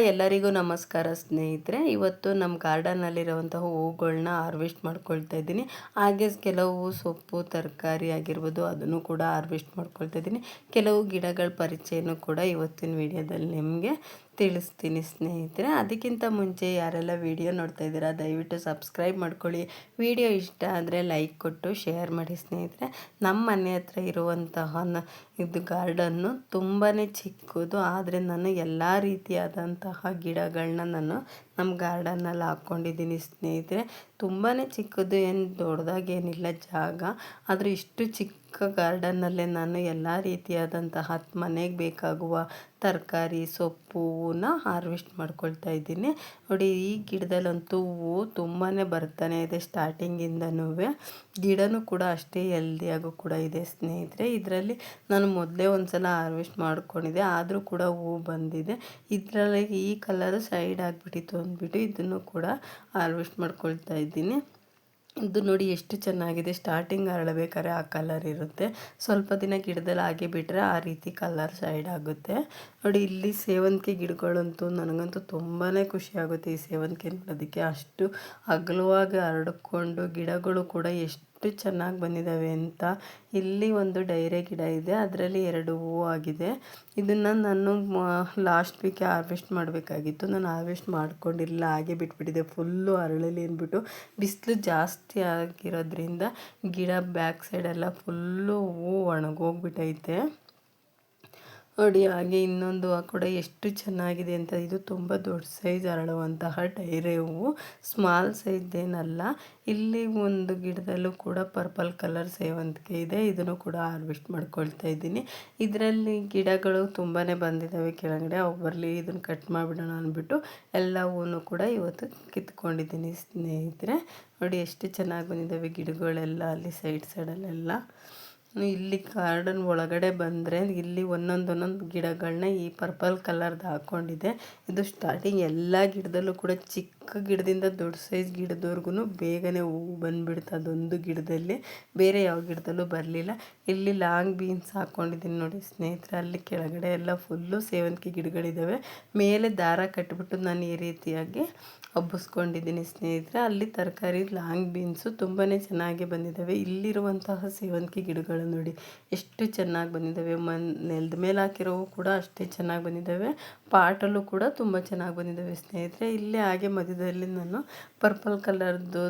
ಎಲ್ಲರಿಗೂ ನಮಸ್ಕಾರ ಸ್ನೇಹಿತರೆ. ಇವತ್ತು ನಮ್ಮ ಗಾರ್ಡನ್ನಲ್ಲಿರುವಂತಹ ಹೂವುಗಳನ್ನ ಹಾರ್ವೆಸ್ಟ್ ಮಾಡ್ಕೊಳ್ತಾ ಇದ್ದೀನಿ. ಹಾಗೆ ಕೆಲವು ಸೊಪ್ಪು ತರಕಾರಿ ಆಗಿರ್ಬೋದು ಅದನ್ನು ಕೂಡ ಹಾರ್ವೆಸ್ಟ್ ಮಾಡ್ಕೊಳ್ತಾ ಇದ್ದೀನಿ. ಕೆಲವು ಗಿಡಗಳ ಪರಿಚಯನೂ ಕೂಡ ಇವತ್ತಿನ ವಿಡಿಯೋದಲ್ಲಿ ನಿಮಗೆ ತಿಳಿಸ್ತೀನಿ ಸ್ನೇಹಿತರೆ. ಅದಕ್ಕಿಂತ ಮುಂಚೆ ಯಾರೆಲ್ಲ ವಿಡಿಯೋ ನೋಡ್ತಾ ಇದ್ದೀರಾ ದಯವಿಟ್ಟು ಸಬ್ಸ್ಕ್ರೈಬ್ ಮಾಡ್ಕೊಳ್ಳಿ. ವಿಡಿಯೋ ಇಷ್ಟ ಆದರೆ ಲೈಕ್ ಕೊಟ್ಟು ಶೇರ್ ಮಾಡಿ ಸ್ನೇಹಿತರೆ. ನಮ್ಮ ಮನೆ ಹತ್ರ ಇರುವಂತಹ ಇದು ಗಾರ್ಡನ್ನು ತುಂಬಾ ಚಿಕ್ಕದು, ಆದರೆ ನಾನು ಎಲ್ಲ ರೀತಿಯಾದಂತಹ ಗಿಡಗಳನ್ನ ನಾನು ನಮ್ಮ ಗಾರ್ಡನ್ನಲ್ಲಿ ಹಾಕ್ಕೊಂಡಿದ್ದೀನಿ ಸ್ನೇಹಿತರೆ. ತುಂಬಾ ಚಿಕ್ಕದು, ಏನು ದೊಡ್ಡದಾಗೇನಿಲ್ಲ ಜಾಗ, ಆದರೆ ಇಷ್ಟು ಚಿಕ್ಕ ಗಾರ್ಡನ್ನಲ್ಲೇ ನಾನು ಎಲ್ಲ ರೀತಿಯಾದಂತಹ ಮನೆಗೆ ಬೇಕಾಗುವ ತರಕಾರಿ ಸೊಪ್ಪುನ ಹಾರ್ವೆಸ್ಟ್ ಮಾಡ್ಕೊಳ್ತಾ ಇದ್ದೀನಿ. ನೋಡಿ, ಈ ಗಿಡದಲ್ಲಂತೂ ಹೂವು ತುಂಬಾ ಬರ್ತಾನೆ ಇದೆ ಸ್ಟಾರ್ಟಿಂಗಿಂದನೂ. ಗಿಡನೂ ಕೂಡ ಅಷ್ಟೇ ಹೆಲ್ದಿಯಾಗೂ ಕೂಡ ಇದೆ ಸ್ನೇಹಿತರೆ. ಇದರಲ್ಲಿ ನಾನು ಮೊದಲೇ ಒಂದು ಸಲ ಹಾರ್ವೆಸ್ಟ್ ಮಾಡ್ಕೊಂಡಿದ್ದೆ, ಆದರೂ ಕೂಡ ಹೂವು ಬಂದಿದೆ. ಇದರಲ್ಲಿ ಈ ಕಲರು ಸೈಡ್ ಆಗಿಬಿಟ್ಟಿತ್ತು ಅಂದ್ಬಿಟ್ಟು ಇದನ್ನು ಕೂಡ ಹಾರ್ವೆಸ್ಟ್ ಮಾಡ್ಕೊಳ್ತಾ ಇದ್ದೀನಿ. ಇದು ನೋಡಿ ಎಷ್ಟು ಚೆನ್ನಾಗಿದೆ. ಸ್ಟಾರ್ಟಿಂಗ್ ಹರಳಬೇಕಾದ್ರೆ ಆ ಕಲರ್ ಇರುತ್ತೆ, ಸ್ವಲ್ಪ ದಿನ ಗಿಡದಲ್ಲಿ ಹಾಗೆ ಬಿಟ್ಟರೆ ಆ ರೀತಿ ಕಲರ್ ಸೈಡ್ ಆಗುತ್ತೆ. ನೋಡಿ, ಇಲ್ಲಿ ಸೇವಂತಿಗೆ ಗಿಡಗಳಂತೂ ನನಗಂತೂ ತುಂಬಾ ಖುಷಿ ಆಗುತ್ತೆ ಈ ಸೇವಂತಿಗೆ ನೋಡೋದಕ್ಕೆ. ಅಷ್ಟು ಅಗಲವಾಗಿ ಹರಡಿಕೊಂಡು ಗಿಡಗಳು ಕೂಡ ಎಷ್ಟು ಚೆನ್ನಾಗಿ ಬಂದಿದ್ದಾವೆ ಅಂತ. ಇಲ್ಲಿ ಒಂದು ಡೈರೆ ಗಿಡ ಇದೆ, ಅದರಲ್ಲಿ 2 ಹೂವು ಆಗಿದೆ. ಇದನ್ನು ನಾನು ಲಾಸ್ಟ್ ವೀಕ್ ಹಾರ್ವೆಸ್ಟ್ ಮಾಡಬೇಕಾಗಿತ್ತು, ನಾನು ಹಾರ್ವೆಸ್ಟ್ ಮಾಡ್ಕೊಂಡಿರಲಿಲ್ಲ, ಹಾಗೆ ಬಿಟ್ಬಿಟ್ಟಿದ್ದೆ. ಫುಲ್ಲು ಅರಳಲಿ ಅಂದ್ಬಿಟ್ಟು ಬಿಸಿಲು ಜಾಸ್ತಿ ಆಗಿರೋದ್ರಿಂದ ಗಿಡ ಬ್ಯಾಕ್ ಸೈಡೆಲ್ಲ ಫುಲ್ಲು ಹೂವು ಒಣಗೋಗ್ಬಿಟ್ಟೈತೆ. ನೋಡಿ, ಹಾಗೆ ಇನ್ನೊಂದು ಕೂಡ ಎಷ್ಟು ಚೆನ್ನಾಗಿದೆ ಅಂತ. ಇದು ತುಂಬ ದೊಡ್ಡ ಸೈಜ್ ಹರಳುವಂತಹ ಡೈರೆ ಹೂವು, ಸ್ಮಾಲ್ ಸೈಜ್ದೇನಲ್ಲ. ಇಲ್ಲಿ ಒಂದು ಗಿಡದಲ್ಲೂ ಕೂಡ ಪರ್ಪಲ್ ಕಲರ್ ಸೇವಂತಿಗೆ ಇದೆ, ಇದನ್ನು ಕೂಡ ಹಾರ್ವೆಸ್ಟ್ ಮಾಡ್ಕೊಳ್ತಾ ಇದ್ದೀನಿ. ಇದರಲ್ಲಿ ಗಿಡಗಳು ತುಂಬಾ ಬಂದಿದ್ದಾವೆ ಕೆಳಗಡೆ, ಅವು ಬರಲಿ ಇದನ್ನು ಕಟ್ ಮಾಡಿಬಿಡೋಣ ಅಂದ್ಬಿಟ್ಟು ಎಲ್ಲ ಹೂವು ಕೂಡ ಇವತ್ತು ಕಿತ್ಕೊಂಡಿದ್ದೀನಿ ಸ್ನೇಹಿತರೆ. ನೋಡಿ ಎಷ್ಟು ಚೆನ್ನಾಗಿ ಬಂದಿದ್ದಾವೆ ಗಿಡಗಳೆಲ್ಲ ಅಲ್ಲಿ ಸೈಡಲ್ಲೆಲ್ಲ. ಇಲ್ಲಿ ಗಾರ್ಡನ್ ಒಳಗಡೆ ಬಂದರೆ ಇಲ್ಲಿ ಒಂದೊಂದು ಗಿಡಗಳನ್ನ ಈ ಪರ್ಪಲ್ ಕಲರ್ದು ಹಾಕ್ಕೊಂಡಿದೆ. ಇದು ಸ್ಟಾರ್ಟಿಂಗ್ ಎಲ್ಲ ಗಿಡದಲ್ಲೂ ಕೂಡ ಚಿಕ್ಕ ಗಿಡದಿಂದ ದೊಡ್ಡ ಸೈಜ್ ಗಿಡದವರೆಗೂ ಬೇಗನೆ ಹೂವು ಬಂದುಬಿಡುತ್ತೆ ಅದೊಂದು ಗಿಡದಲ್ಲಿ, ಬೇರೆ ಯಾವ ಗಿಡದಲ್ಲೂ ಬರಲಿಲ್ಲ. ಇಲ್ಲಿ ಲಾಂಗ್ ಬೀನ್ಸ್ ಹಾಕ್ಕೊಂಡಿದ್ದೀನಿ ನೋಡಿ ಸ್ನೇಹಿತರೆ. ಅಲ್ಲಿ ಕೆಳಗಡೆ ಎಲ್ಲ ಫುಲ್ಲು ಸೇವಂತಿಗೆ ಗಿಡಗಳಿದ್ದಾವೆ. ಮೇಲೆ ದಾರ ಕಟ್ಟಿಬಿಟ್ಟು ನಾನು ಈ ರೀತಿಯಾಗಿ ಹಬ್ಬಿಸ್ಕೊಂಡಿದ್ದೀನಿ ಸ್ನೇಹಿತರೆ. ಅಲ್ಲಿ ತರಕಾರಿ ಲಾಂಗ್ ಬೀನ್ಸು ತುಂಬಾ ಚೆನ್ನಾಗಿ ಬಂದಿದ್ದಾವೆ. ಇಲ್ಲಿರುವಂತಹ ಸೇವಂತಿಗೆ ಗಿಡಗಳು ನೋಡಿ ಎಷ್ಟು ಚೆನ್ನಾಗಿ ಬಂದಿದ್ದಾವೆ. ನೆಲದ ಮೇಲೆ ಹಾಕಿರೋವು ಕೂಡ ಅಷ್ಟೇ ಚೆನ್ನಾಗಿ ಬಂದಿದ್ದಾವೆ. ಪಾಟಲ್ಲೂ ಕೂಡ ತುಂಬ ಚೆನ್ನಾಗಿ ಬಂದಿದ್ದಾವೆ ಸ್ನೇಹಿತರೆ. ಇಲ್ಲೇ ಹಾಗೆ ಮಧ್ಯದಲ್ಲಿ ನಾನು ಪರ್ಪಲ್ ಕಲರ್ದು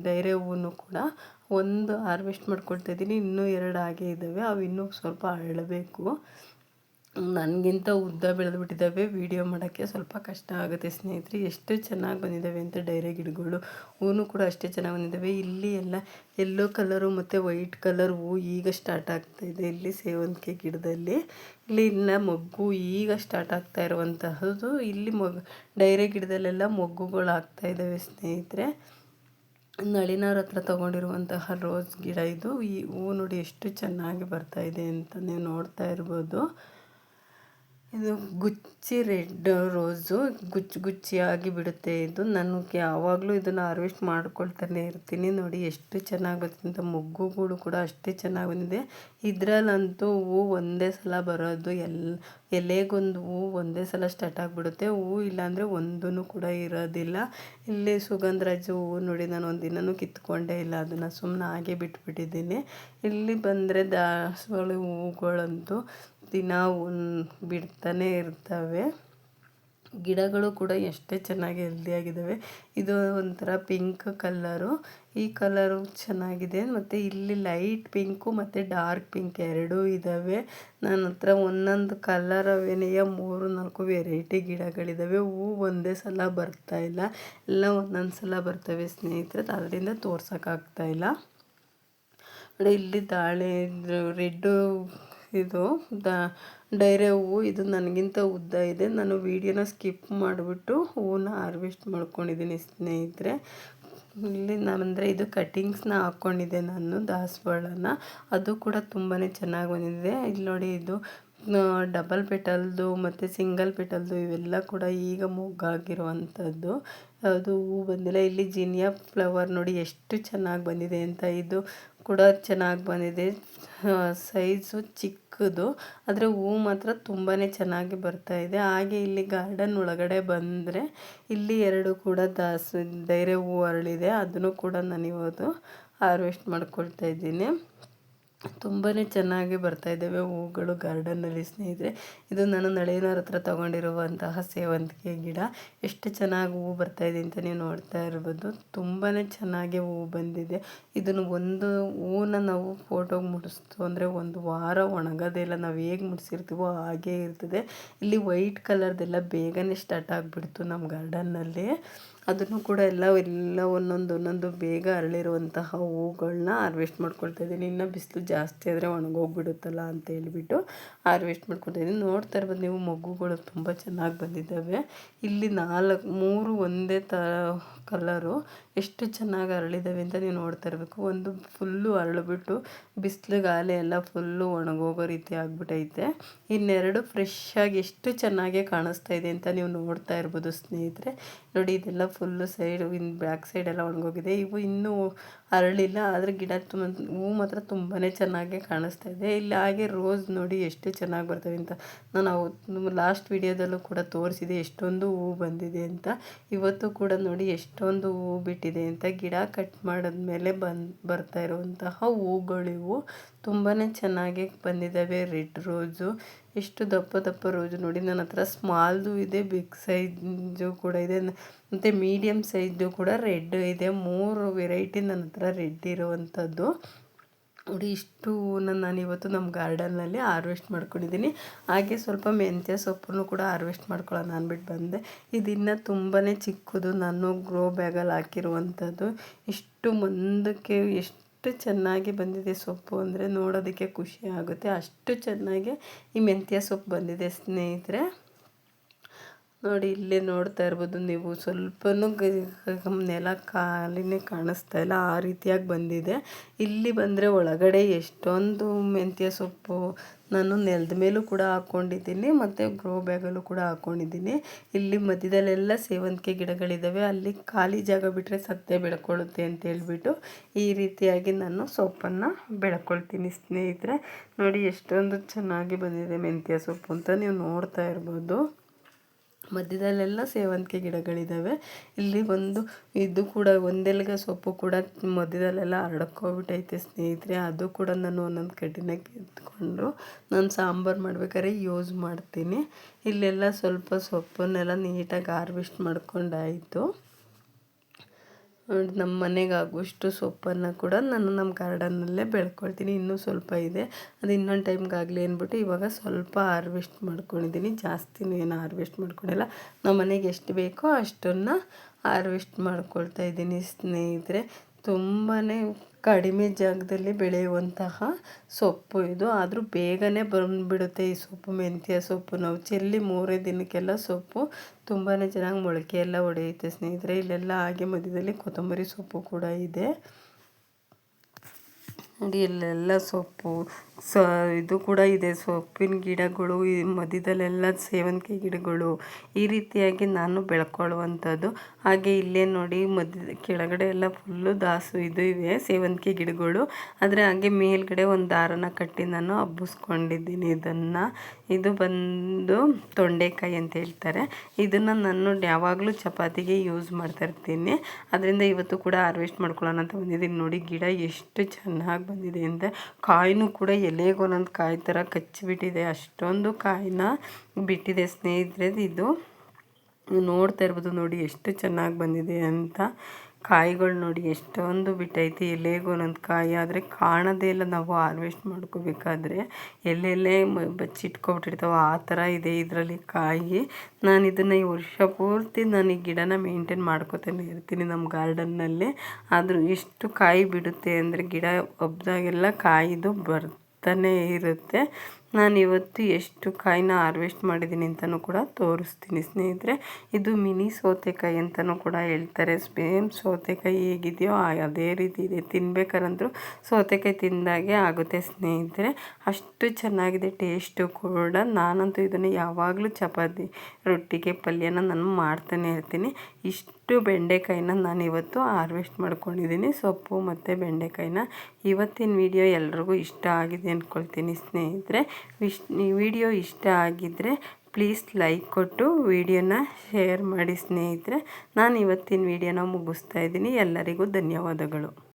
ಡೈರೆ ಹೂವನ್ನು ಕೂಡ ಒಂದು ಹಾರ್ವೆಸ್ಟ್ ಮಾಡ್ಕೊಳ್ತಾ ಇದ್ದೀನಿ. ಇನ್ನೂ 2 ಹಾಗೆ ಇದ್ದಾವೆ, ಅವು ಇನ್ನೂ ಸ್ವಲ್ಪ ಅರಳಬೇಕು. ನನಗಿಂತ ಉದ್ದ ಬೆಳೆದ್ಬಿಟ್ಟಿದ್ದಾವೆ, ವೀಡಿಯೋ ಮಾಡೋಕ್ಕೆ ಸ್ವಲ್ಪ ಕಷ್ಟ ಆಗುತ್ತೆ ಸ್ನೇಹಿತರೆ. ಎಷ್ಟು ಚೆನ್ನಾಗಿ ಬಂದಿದ್ದಾವೆ ಅಂತ ಡೈರೆ ಗಿಡಗಳು. ಹೂವು ಕೂಡ ಅಷ್ಟೇ ಚೆನ್ನಾಗಿ ಬಂದಿದ್ದಾವೆ. ಇಲ್ಲಿ ಎಲ್ಲ ಯೆಲ್ಲೋ ಕಲರು ಮತ್ತು ವೈಟ್ ಕಲರ್ ಹೂವು ಈಗ ಸ್ಟಾರ್ಟ್ ಆಗ್ತಾಯಿದೆ ಇಲ್ಲಿ ಸೇವಂತಿಗೆ ಗಿಡದಲ್ಲಿ. ಇಲ್ಲಿ ಇನ್ನು ಮೊಗ್ಗು ಈಗ ಸ್ಟಾರ್ಟ್ ಆಗ್ತಾ ಇರುವಂತಹದ್ದು. ಇಲ್ಲಿ ಡೈರೆ ಗಿಡದಲ್ಲೆಲ್ಲ ಮೊಗ್ಗುಗಳು ಆಗ್ತಾಯಿದ್ದಾವೆ ಸ್ನೇಹಿತರೆ. ನಳಿನವ್ರ ಹತ್ರ ತೊಗೊಂಡಿರುವಂತಹ ರೋಸ್ ಗಿಡ ಇದು. ಈ ಹೂವು ನೋಡಿ ಎಷ್ಟು ಚೆನ್ನಾಗಿ ಬರ್ತಾಯಿದೆ ಅಂತ ನೀವು ನೋಡ್ತಾ ಇರ್ಬೋದು. ಇದು ಗುಚ್ಚಿ ರೆಡ್ ರೋಸು, ಗುಚ್ಚಿಯಾಗಿ ಬಿಡುತ್ತೆ ಇದು. ನನಗೆ ಯಾವಾಗಲೂ ಇದನ್ನು ಹಾರ್ವೆಸ್ಟ್ ಮಾಡ್ಕೊಳ್ತಾನೆ ಇರ್ತೀನಿ. ನೋಡಿ ಎಷ್ಟು ಚೆನ್ನಾಗಿ ಬರ್ತಂತ. ಮೊಗ್ಗುಗಳು ಕೂಡ ಅಷ್ಟೇ ಚೆನ್ನಾಗಿ ಬಂದಿದೆ. ಇದರಲ್ಲಂತೂ ಹೂವು ಒಂದೇ ಸಲ ಬರೋದು, ಎಲೆಗೊಂದು ಹೂವು ಒಂದೇ ಸಲ ಸ್ಟಾರ್ಟ್ ಆಗಿಬಿಡುತ್ತೆ. ಹೂವು ಇಲ್ಲಾಂದರೆ ಒಂದೂ ಕೂಡ ಇರೋದಿಲ್ಲ. ಇಲ್ಲಿ ಸುಗಂಧರಾಜ ಹೂವು ನೋಡಿ, ನಾನು ಒಂದು ದಿನವೂ ಕಿತ್ಕೊಂಡೇ ಇಲ್ಲ, ಅದನ್ನು ಸುಮ್ಮನೆ ಹಾಗೆ ಬಿಟ್ಬಿಟ್ಟಿದ್ದೀನಿ. ಇಲ್ಲಿ ಬಂದರೆ ದಾಸವಾಳ ಹೂವುಗಳಂತೂ ದಿನ ಬಿಡ್ತಾನೆ ಇರ್ತವೆ. ಗಿಡಗಳು ಕೂಡ ಎಷ್ಟೇ ಚೆನ್ನಾಗಿ ಹೆಲ್ದಿಯಾಗಿದ್ದಾವೆ. ಇದು ಒಂಥರ ಪಿಂಕ್ ಕಲರು, ಈ ಕಲರು ಚೆನ್ನಾಗಿದೆ. ಮತ್ತು ಇಲ್ಲಿ ಲೈಟ್ ಪಿಂಕು ಮತ್ತು ಡಾರ್ಕ್ ಪಿಂಕ್ ಎರಡೂ ಇದ್ದಾವೆ. ನನ್ನ ಹತ್ರ ಒಂದೊಂದು ಕಲರ್ ಅವೇನೆಯ 3-4 ವೆರೈಟಿ ಗಿಡಗಳಿದ್ದಾವೆ. ಹೂವು ಒಂದೇ ಸಲ ಬರ್ತಾಯಿಲ್ಲ, ಎಲ್ಲ ಒಂದೊಂದು ಸಲ ಬರ್ತವೆ ಸ್ನೇಹಿತರೆ, ಅದರಿಂದ ತೋರ್ಸೋಕ್ಕಾಗ್ತಾಯಿಲ್ಲ. ನೋಡಿ, ಇಲ್ಲಿ ರೆಡ್ಡು ಇದು ಡೈರೆ ಹೂವು, ಇದು ನನಗಿಂತ ಉದ್ದ ಇದೆ. ನಾನು ವೀಡಿಯೋನ ಸ್ಕಿಪ್ ಮಾಡಿಬಿಟ್ಟು ಹೂವನ್ನ ಹಾರ್ವೆಸ್ಟ್ ಮಾಡ್ಕೊಂಡಿದ್ದೀನಿ ಸ್ನೇಹಿತರೆ. ಇಲ್ಲಿ ನಾನಂದರೆ ಇದು ಕಟ್ಟಿಂಗ್ಸ್ನ ಹಾಕ್ಕೊಂಡಿದ್ದೆ ನಾನು ದಾಸವಾಳನ, ಅದು ಕೂಡ ತುಂಬಾ ಚೆನ್ನಾಗಿ ಬಂದಿದೆ. ಇಲ್ಲಿ ನೋಡಿ, ಇದು ಡಬಲ್ ಪೆಟಲ್ದು ಮತ್ತು ಸಿಂಗಲ್ ಪೆಟಲ್ದು ಇವೆಲ್ಲ ಕೂಡ ಈಗ ಮೊಗ್ಗಾಗಿರುವಂಥದ್ದು. ಅದು ಹೂವು ಬಂದಿಲ್ಲ. ಇಲ್ಲಿ ಜಿನಿಯಾ ಫ್ಲವರ್ ನೋಡಿ ಎಷ್ಟು ಚೆನ್ನಾಗಿ ಬಂದಿದೆ ಅಂತ. ಇದು ಕೂಡ ಚೆನ್ನಾಗಿ ಬಂದಿದೆ, ಸೈಜು ಚಿಕ್ಕದು, ಆದರೆ ಹೂವು ಮಾತ್ರ ತುಂಬಾ ಚೆನ್ನಾಗಿ ಬರ್ತಾಯಿದೆ. ಹಾಗೆ ಇಲ್ಲಿ ಗಾರ್ಡನ್ ಒಳಗಡೆ ಬಂದರೆ ಇಲ್ಲಿ 2 ಕೂಡ ಡೈರೆ ಹೂವು ಅರಳಿದೆ, ಅದನ್ನು ಕೂಡ ನಾನಿವತ್ತು ಹಾರ್ವೆಸ್ಟ್ ಮಾಡ್ಕೊಳ್ತಾ ಇದ್ದೀನಿ. ತುಂಬಾ ಚೆನ್ನಾಗಿ ಬರ್ತಾಯಿದ್ದಾವೆ ಹೂಗಳು ಗಾರ್ಡನ್ನಲ್ಲಿ ಸ್ನೇಹಿತರೆ. ಇದು ನಾನು ನಳಿನಾರ್ ಹತ್ರ ತೊಗೊಂಡಿರುವಂತಹ ಸೇವಂತಿಗೆ ಗಿಡ. ಎಷ್ಟು ಚೆನ್ನಾಗಿ ಹೂವು ಬರ್ತಾಯಿದೆ ಅಂತ ನೀವು ನೋಡ್ತಾ ಇರ್ಬೋದು. ತುಂಬಾ ಚೆನ್ನಾಗಿ ಹೂವು ಬಂದಿದೆ. ಇದನ್ನು ಒಂದು ಹೂವನ್ನ ನಾವು ಫೋಟೋಗೆ ಮುಡಿಸ್ತು ಅಂದರೆ 1 ವಾರ ಒಣಗೋದೇ ಇಲ್ಲ. ನಾವು ಹೇಗೆ ಮುಡಿಸಿರ್ತೀವೋ ಹಾಗೇ ಇರ್ತದೆ. ಇಲ್ಲಿ ವೈಟ್ ಕಲರ್ದೆಲ್ಲ ಬೇಗನೆ ಸ್ಟಾರ್ಟ್ ಆಗಿಬಿಡ್ತು ನಮ್ಮ ಗಾರ್ಡನ್ನಲ್ಲಿ. ಅದನ್ನು ಕೂಡ ಎಲ್ಲ ಒಂದೊಂದು ಬೇಗ ಅರಳಿರುವಂತಹ ಹೂಗಳನ್ನ ಹಾರ್ವೆಸ್ಟ್ ಮಾಡ್ಕೊಳ್ತಾ ಇದ್ದೀನಿ. ಇನ್ನು ಬಿಸಿಲು ಜಾಸ್ತಿ ಆದರೆ ಒಣಗೋಗ್ಬಿಡುತ್ತಲ್ಲ ಅಂತ ಹೇಳ್ಬಿಟ್ಟು ಹಾರ್ವೆಸ್ಟ್ ಮಾಡ್ಕೊಳ್ತಾ ಇದ್ದೀನಿ. ನೋಡ್ತಾ ಇರ್ಬೋದು ನೀವು, ಮೊಗ್ಗುಗಳು ತುಂಬ ಚೆನ್ನಾಗಿ ಬಂದಿದ್ದಾವೆ. ಇಲ್ಲಿ 3 ಒಂದೇ ಕಲರು ಎಷ್ಟು ಚೆನ್ನಾಗಿ ಅರಳಿದ್ದಾವೆ ಅಂತ ನೀವು ನೋಡ್ತಾ ಇರಬೇಕು. ಒಂದು ಫುಲ್ಲು ಅರಳಿಬಿಟ್ಟು ಬಿಸಿಲುಗಾಲೆ ಎಲ್ಲ ಫುಲ್ಲು ಒಣಗೋಗೋ ರೀತಿ ಆಗಿಬಿಟ್ಟೈತೆ. ಇನ್ನೆರಡು ಫ್ರೆಶ್ ಆಗಿ ಎಷ್ಟು ಚೆನ್ನಾಗಿ ಕಾಣಿಸ್ತಾ ಇದೆ ಅಂತ ನೀವು ನೋಡ್ತಾ ಇರ್ಬೋದು ಸ್ನೇಹಿತರೆ. ನೋಡಿ, ಇದೆಲ್ಲ ಫುಲ್ಲು ಸೈಡು ಬ್ಯಾಕ್ ಸೈಡೆಲ್ಲ ಒಣಗೋಗಿದೆ. ಇವು ಇನ್ನೂ ಅರಳಿಲ್ಲ, ಆದರೆ ಗಿಡ ಹೂವು ಮಾತ್ರ ತುಂಬಾ ಚೆನ್ನಾಗಿ ಕಾಣಿಸ್ತಾ ಇದೆ. ಇಲ್ಲಿ ಹಾಗೆ ರೋಸ್ ನೋಡಿ ಎಷ್ಟು ಚೆನ್ನಾಗಿ ಬರ್ತವೆ ಅಂತ. ನಾನು ಅವತ್ತು ಲಾಸ್ಟ್ ವಿಡಿಯೋದಲ್ಲೂ ಕೂಡ ತೋರಿಸಿದೆ ಎಷ್ಟೊಂದು ಹೂವು ಬಂದಿದೆ ಅಂತ. ಇವತ್ತು ಕೂಡ ನೋಡಿ ಎಷ್ಟೊಂದು ಹೂವು ಬಿಟ್ಟಿದೆ ಅಂತ. ಗಿಡ ಕಟ್ ಮಾಡಿದ್ಮೇಲೆ ಬರ್ತಾ ಇರುವಂತಹ ಹೂಗಳಿವು ತುಂಬಾ ಚೆನ್ನಾಗಿ ಬಂದಿದ್ದಾವೆ. ರೆಡ್ ರೋಸು, ಎಷ್ಟು ದಪ್ಪ ರೋಸು ನೋಡಿ. ನನ್ನ ಹತ್ರ ಸ್ಮಾಲ್ದು ಇದೆ, ಬಿಗ್ ಸೈಜು ಕೂಡ ಇದೆ, ಮತ್ತು ಮೀಡಿಯಮ್ ಸೈಜು ಕೂಡ ರೆಡ್ ಇದೆ. 3 ವೆರೈಟಿ ನನ್ನ ಹತ್ರ ರೆಡ್ ಇರುವಂಥದ್ದು ನೋಡಿ. ಇಷ್ಟು ಹೂವನ್ನ ನಾನಿವತ್ತು ನಮ್ಮ ಗಾರ್ಡನ್ನಲ್ಲಿ ಹಾರ್ವೆಸ್ಟ್ ಮಾಡ್ಕೊಂಡಿದ್ದೀನಿ. ಹಾಗೆ ಸ್ವಲ್ಪ ಮೆಂತ್ಯ ಸೊಪ್ಪನ್ನು ಕೂಡ ಹಾರ್ವೆಸ್ಟ್ ಮಾಡ್ಕೊಳ್ಳೋಣ ಅಂದ್ಬಿಟ್ಟು ಬಂದೆ. ಇದಿನ್ನು ತುಂಬಾ ಚಿಕ್ಕದು, ನಾನು ಗ್ರೋ ಬ್ಯಾಗಲ್ಲಿ ಹಾಕಿರುವಂಥದ್ದು. ಇಷ್ಟು ಮುಂದಕ್ಕೆ ಎಷ್ಟು ಚೆನ್ನಾಗಿ ಬಂದಿದೆ ಸೊಪ್ಪು ಅಂದರೆ ನೋಡೋದಕ್ಕೆ ಖುಷಿ ಆಗುತ್ತೆ. ಅಷ್ಟು ಚೆನ್ನಾಗಿ ಈ ಮೆಂತ್ಯ ಸೊಪ್ಪು ಬಂದಿದೆ ಸ್ನೇಹಿತರೆ. ನೋಡಿ, ಇಲ್ಲೇ ನೋಡ್ತಾ ಇರ್ಬೋದು ನೀವು, ಸ್ವಲ್ಪನೂ ನೆಲ ಖಾಲಿನೇ ಕಾಣಿಸ್ತಾ ಇಲ್ಲ, ಆ ರೀತಿಯಾಗಿ ಬಂದಿದೆ. ಇಲ್ಲಿ ಬಂದರೆ ಒಳಗಡೆ ಎಷ್ಟೊಂದು ಮೆಂತ್ಯ ಸೊಪ್ಪು ನಾನು ನೆಲದ ಮೇಲೂ ಕೂಡ ಹಾಕ್ಕೊಂಡಿದ್ದೀನಿ, ಮತ್ತು ಗ್ರೋ ಬ್ಯಾಗಲ್ಲೂ ಕೂಡ ಹಾಕ್ಕೊಂಡಿದ್ದೀನಿ. ಇಲ್ಲಿ ಮಧ್ಯದಲ್ಲೆಲ್ಲ ಸೇವಂತಿಗೆ ಗಿಡಗಳಿದ್ದಾವೆ, ಅಲ್ಲಿ ಖಾಲಿ ಜಾಗ ಬಿಟ್ಟರೆ ಸತ್ತೇ ಬೆಳ್ಕೊಳ್ಳುತ್ತೆ ಅಂತ ಹೇಳ್ಬಿಟ್ಟು ಈ ರೀತಿಯಾಗಿ ನಾನು ಸೊಪ್ಪನ್ನು ಬೆಳ್ಕೊಳ್ತೀನಿ ಸ್ನೇಹಿತರೆ. ನೋಡಿ ಎಷ್ಟೊಂದು ಚೆನ್ನಾಗಿ ಬಂದಿದೆ ಮೆಂತ್ಯ ಸೊಪ್ಪು ಅಂತ ನೀವು ನೋಡ್ತಾ ಇರ್ಬೋದು. ಮಧ್ಯದಲ್ಲೆಲ್ಲ ಸೇವಂತಿಗೆ ಗಿಡಗಳಿದ್ದಾವೆ. ಇಲ್ಲಿ ಇದು ಕೂಡ ಒಂದೆಲಗ ಸೊಪ್ಪು ಕೂಡ ಮಧ್ಯದಲ್ಲೆಲ್ಲ ಹರಡ್ಕೊಬಿಟ್ಟೈತೆ ಸ್ನೇಹಿತರೆ. ಅದು ಕೂಡ ನಾನು ಒಂದೊಂದು ಕಡ್ಡಿನ ಕಿತ್ಕೊಂಡು ನಾನು ಸಾಂಬಾರು ಮಾಡ್ಬೇಕಾದ್ರೆ ಯೂಸ್ ಮಾಡ್ತೀನಿ. ಇಲ್ಲೆಲ್ಲ ಸ್ವಲ್ಪ ಸೊಪ್ಪನ್ನೆಲ್ಲ ನೀಟಾಗಿ ಹಾರ್ವೆಸ್ಟ್ ಮಾಡ್ಕೊಂಡಾಯಿತು. ನಮ್ಮ ಮನೆಗೆ ಆಗುವಷ್ಟು ಸೊಪ್ಪನ್ನು ಕೂಡ ನಾನು ನಮ್ಮ ಗಾರ್ಡನ್ನಲ್ಲೇ ಬೆಳ್ಕೊಳ್ತೀನಿ. ಇನ್ನೂ ಸ್ವಲ್ಪ ಇದೆ, ಅದು ಇನ್ನೊಂದು ಟೈಮ್ಗಾಗಲಿ ಅಂದ್ಬಿಟ್ಟು ಇವಾಗ ಸ್ವಲ್ಪ ಹಾರ್ವೆಸ್ಟ್ ಮಾಡ್ಕೊಂಡಿದ್ದೀನಿ. ಜಾಸ್ತಿನೂ ಏನು ಹಾರ್ವೆಸ್ಟ್ ಮಾಡ್ಕೊಂಡಿಲ್ಲ, ನಮ್ಮ ಮನೆಗೆ ಎಷ್ಟು ಬೇಕೋ ಅಷ್ಟನ್ನು ಹಾರ್ವೆಸ್ಟ್ ಮಾಡ್ಕೊಳ್ತಾ ಇದ್ದೀನಿ ಸ್ನೇಹಿತರೆ. ತುಂಬಾ ಕಡಿಮೆ ಜಾಗದಲ್ಲಿ ಬೆಳೆಯುವಂತಹ ಸೊಪ್ಪು ಇದು, ಆದರೂ ಬೇಗನೆ ಬಂದುಬಿಡುತ್ತೆ ಈ ಸೊಪ್ಪು. ಮೆಂತ್ಯ ಸೊಪ್ಪು ನಾವು ಚೆಲ್ಲಿ 3 ದಿನಕ್ಕೆಲ್ಲ ಸೊಪ್ಪು ತುಂಬಾ ಚೆನ್ನಾಗಿ ಮೊಳಕೆ ಎಲ್ಲ ಹೊಡೆಯುತ್ತೆ ಸ್ನೇಹಿತರೆ. ಇಲ್ಲೆಲ್ಲ ಹಾಗೆ ಮಧ್ಯದಲ್ಲಿ ಕೊತ್ತಂಬರಿ ಸೊಪ್ಪು ಕೂಡ ಇದೆ ನೋಡಿ. ಇಲ್ಲೆಲ್ಲ ಸೊಪ್ಪು ಇದು ಕೂಡ ಇದೆ, ಸೊಪ್ಪಿನ ಗಿಡಗಳು. ಈ ಮಧ್ಯದಲ್ಲೆಲ್ಲ ಸೇವಂತಿಗೆ ಗಿಡಗಳು, ಈ ರೀತಿಯಾಗಿ ನಾನು ಬೆಳ್ಕೊಳ್ಳುವಂಥದ್ದು. ಹಾಗೆ ಇಲ್ಲೇ ನೋಡಿ, ಕೆಳಗಡೆ ಎಲ್ಲ ಫುಲ್ಲು ಇದು ಇವೆ ಸೇವಂತಿಗೆ ಗಿಡಗಳು. ಆದರೆ ಹಾಗೆ ಮೇಲ್ಗಡೆ ಒಂದು ದಾರನ ಕಟ್ಟಿ ನಾನು ಹಬ್ಬಿಸ್ಕೊಂಡಿದ್ದೀನಿ. ಇದು ಬಂದು ತೊಂಡೆಕಾಯಿ ಅಂತ ಹೇಳ್ತಾರೆ. ಇದನ್ನು ನಾನು ಯಾವಾಗಲೂ ಚಪಾತಿಗೆ ಯೂಸ್ ಮಾಡ್ತಾಯಿರ್ತೀನಿ. ಅದರಿಂದ ಇವತ್ತು ಕೂಡ ಹಾರ್ವೆಸ್ಟ್ ಮಾಡ್ಕೊಳ್ಳೋಣ ಅಂತ ಬಂದಿದ್ದೀನಿ. ನೋಡಿ ಗಿಡ ಎಷ್ಟು ಚೆನ್ನಾಗಿ ಬಂದಿದೆ ಅಂತ. ಕಾಯಿನೂ ಕೂಡ ಎಲೆಗೆ ಒಂದೊಂದು ಕಾಯಿ ಥರ ಕಚ್ಚಿಬಿಟ್ಟಿದೆ, ಅಷ್ಟೊಂದು ಕಾಯಿನ ಬಿಟ್ಟಿದೆ ಸ್ನೇಹಿತರೆ. ಇದು ನೋಡ್ತಾ ಇರ್ಬೋದು ನೋಡಿ ಎಷ್ಟು ಚೆನ್ನಾಗಿ ಬಂದಿದೆ ಅಂತ. ಕಾಯಿಗಳು ನೋಡಿ ಎಷ್ಟೊಂದು ಬಿಟ್ಟೈತಿ, ಎಲೆಗೆ ಒಂದೊಂದು ಕಾಯಿ, ಆದರೆ ಕಾಣೋದೇ ಇಲ್ಲ ನಾವು ಹಾರ್ವೆಸ್ಟ್ ಮಾಡ್ಕೋಬೇಕಾದ್ರೆ. ಎಲ್ಲೆಲ್ಲೇ ಬಚ್ಚಿಟ್ಕೊಬಿಟ್ಟಿರ್ತಾವೆ ಆ ಥರ ಇದೆ ಇದರಲ್ಲಿ ಕಾಯಿ. ನಾನು ಇದನ್ನು ಈ ವರ್ಷ ಪೂರ್ತಿ ನಾನು ಈ ಗಿಡನ ಮೇಂಟೈನ್ ಮಾಡ್ಕೋತಾನೆ ಇರ್ತೀನಿ ನಮ್ಮ ಗಾರ್ಡನ್ನಲ್ಲಿ. ಆದರೂ ಎಷ್ಟು ಕಾಯಿ ಬಿಡುತ್ತೆ ಅಂದರೆ ಗಿಡ ಹಬ್ದಾಗೆಲ್ಲ ಕಾಯಿದು ಬರ್ತಾನೆ ಇರುತ್ತೆ. ನಾನಿವತ್ತು ಎಷ್ಟು ಕಾಯಿನ ಹಾರ್ವೆಸ್ಟ್ ಮಾಡಿದ್ದೀನಿ ಅಂತಲೂ ಕೂಡ ತೋರಿಸ್ತೀನಿ ಸ್ನೇಹಿತರೆ. ಇದು ಮಿನಿ ಸೌತೆಕಾಯಿ ಅಂತಲೂ ಕೂಡ ಹೇಳ್ತಾರೆ. ಸೇಮ್ ಸೌತೆಕಾಯಿ ಹೇಗಿದೆಯೋ ಅದೇ ರೀತಿ ಇದೆ. ತಿನ್ಬೇಕಾದ್ರೂ ಸೌತೆಕಾಯಿ ತಿಂದಾಗೆ ಆಗುತ್ತೆ ಸ್ನೇಹಿತರೆ. ಅಷ್ಟು ಚೆನ್ನಾಗಿದೆ ಟೇಸ್ಟು ಕೂಡ. ನಾನಂತೂ ಇದನ್ನು ಯಾವಾಗಲೂ ಚಪಾತಿ ರೊಟ್ಟಿಗೆ ಪಲ್ಯನ ನಾನು ಮಾಡ್ತಾನೆ ಇರ್ತೀನಿ. ಇಷ್ಟು ಬೆಂಡೆಕಾಯಿನ ನಾನಿವತ್ತು ಹಾರ್ವೆಸ್ಟ್ ಮಾಡ್ಕೊಂಡಿದ್ದೀನಿ, ಸೊಪ್ಪು ಮತ್ತು ಬೆಂಡೆಕಾಯಿನ. ಇವತ್ತಿನ ವಿಡಿಯೋ ಎಲ್ರಿಗೂ ಇಷ್ಟ ಆಗಿದೆ ಅಂದ್ಕೊಳ್ತೀನಿ ಸ್ನೇಹಿತರೆ. ವಿಡಿಯೋ ಇಷ್ಟ ಆಗಿದ್ದರೆ ಪ್ಲೀಸ್ ಲೈಕ್ ಕೊಟ್ಟು ವಿಡಿಯೋನ ಶೇರ್ ಮಾಡಿ ಸ್ನೇಹಿತರೆ. ನಾನು ಇವತ್ತಿನ ವಿಡಿಯೋನ ಮುಗಿಸ್ತಾ ಇದ್ದೀನಿ. ಎಲ್ಲರಿಗೂ ಧನ್ಯವಾದಗಳು.